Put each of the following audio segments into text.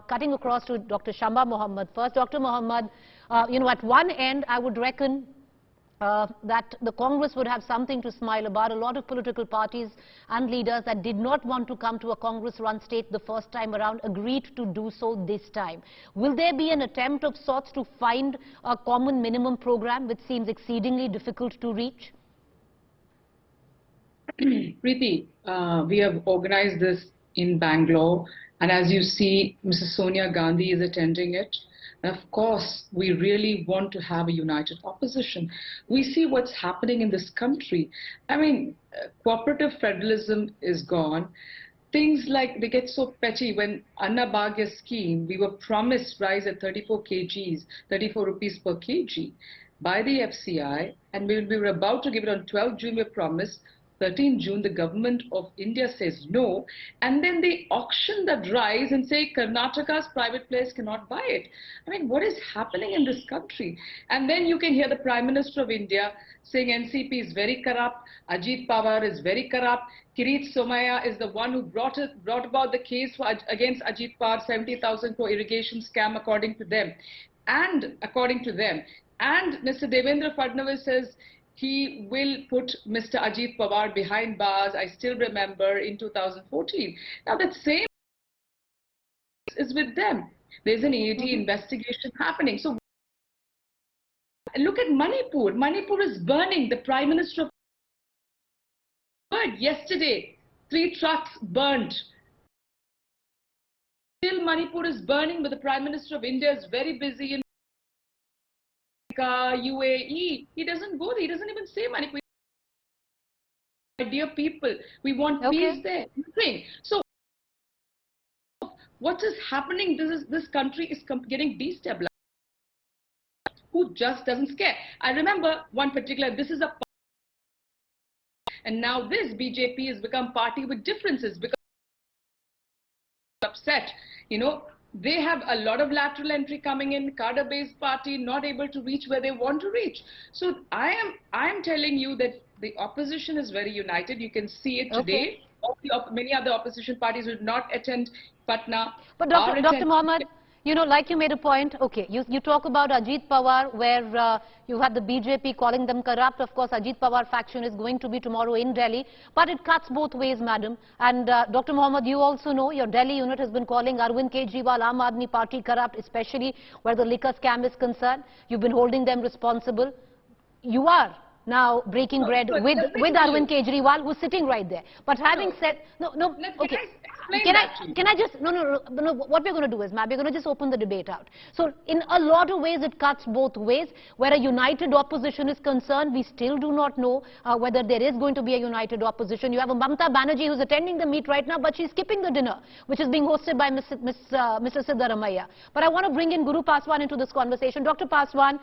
cutting across to Dr. Shama Mohammed first. Dr. Mohammed, at one end, I would reckon that the Congress would have something to smile about. A lot of political parties and leaders that did not want to come to a Congress-run state the first time around agreed to do so this time. Will there be an attempt of sorts to find a common minimum program which seems exceedingly difficult to reach? Preeti, we have organized this in Bangalore, and as you see, Mrs. Sonia Gandhi is attending it. And of course, we really want to have a united opposition. We see what's happening in this country. I mean, cooperative federalism is gone. Things like, they get so petty. When Anna Bhagya scheme, we were promised rice at 34 kgs, 34 rupees per kg by the FCI, and we were about to give it on 12 June, we were promised. 13 June, the government of India says no, and then they auction that rice and say Karnataka's private players cannot buy it. I mean, what is happening in this country? And then you can hear the Prime Minister of India saying NCP is very corrupt, Ajit Pawar is very corrupt, Kirit Somaiya is the one who brought about the case against Ajit Pawar, 70,000 crore irrigation scam according to them. And Mr. Devendra Fadnavis says he will put Mr. Ajit Pawar behind bars, I still remember, in 2014. Now that same is with them. There's an ED investigation happening. So look at Manipur. Manipur is burning. The Prime Minister of yesterday, 3 trucks burnt. Still Manipur is burning, but the Prime Minister of India is very busy in UAE. He doesn't go there. He doesn't even say Manipur. My dear people, we want peace there. So what is happening? This country is getting destabilized. Who just doesn't care? I remember one particular, this is a, and now this BJP has become party with differences because upset, they have a lot of lateral entry coming in, cadre-based party, not able to reach where they want to reach. So I am telling you that the opposition is very united. You can see it today. Many other opposition parties will not attend Patna. But Dr. Mohammed, like you made a point, you talk about Ajit Pawar, where you had the BJP calling them corrupt. Of course, Ajit Pawar faction is going to be tomorrow in Delhi, but it cuts both ways, madam. And Dr. Mohammed, you also know your Delhi unit has been calling Arvind Kejriwal, Aam Aadmi Party corrupt, especially where the liquor scam is concerned. You've been holding them responsible. You are now breaking bread with Arvind Kejriwal, who's sitting right there. But having said, can I just, what we're going to do is, ma'am, we're going to just open the debate out. So in a lot of ways, it cuts both ways. Where a united opposition is concerned, we still do not know whether there is going to be a united opposition. You have a Mamata Banerjee who's attending the meet right now, but she's skipping the dinner, which is being hosted by Mr. Siddaramaiah. But I want to bring in Guru Paswan into this conversation. Dr. Paswan,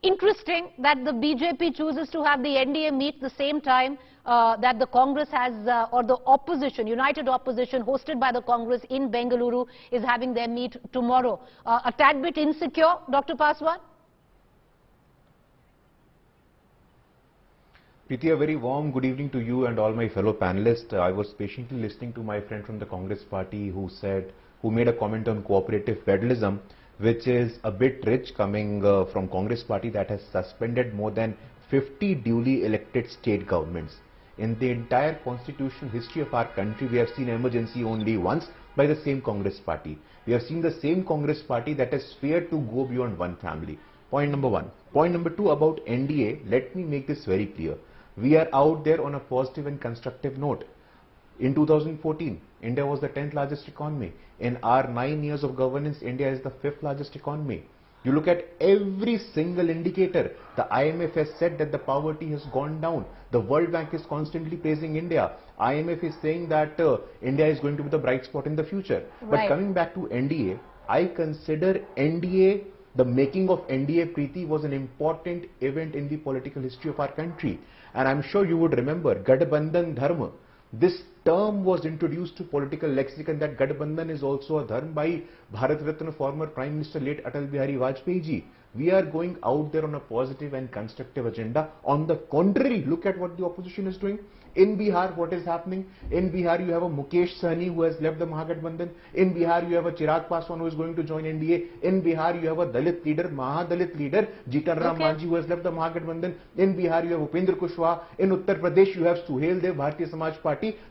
interesting that the BJP chooses to have the NDA meet the same time that the Congress has, or the opposition, united opposition hosted by the Congress in Bengaluru is having their meet tomorrow. A tad bit insecure, Dr. Paswan? Preeti, a very warm good evening to you and all my fellow panelists. I was patiently listening to my friend from the Congress party who made a comment on cooperative federalism, which is a bit rich coming from Congress party that has suspended more than 50 duly elected state governments. In the entire constitutional history of our country, we have seen emergency only once by the same Congress party. We have seen the same Congress party that has feared to go beyond one family. Point number one. Point number two about NDA, let me make this very clear. We are out there on a positive and constructive note. In 2014, India was the 10th largest economy. In our 9 years of governance, India is the 5th largest economy. You look at every single indicator. The IMF has said that the poverty has gone down. The World Bank is constantly praising India. IMF is saying that India is going to be the bright spot in the future. But coming back to NDA, I consider NDA, the making of NDA, Preeti, was an important event in the political history of our country. And I'm sure you would remember Gadbandhan Dharma. This term was introduced to political lexicon that Gadbandhan is also a dharma by Bharat Ratna former Prime Minister late Atal Bihari Vajpayee ji. We are going out there on a positive and constructive agenda. On the contrary, look at what the opposition is doing. In Bihar, what is happening? In Bihar, you have a Mukesh Sahni who has left the Mahagathbandhan. In Bihar, you have a Chirag Paswan who is going to join NDA. In Bihar, you have a Dalit leader, Mahadalit leader, Jitan Ram Manjhi, who has left the Mahagathbandhan. In Bihar, you have Upendra Kushwaha. In Uttar Pradesh, you have Suhel Dev, Bharatiya Samaj Party.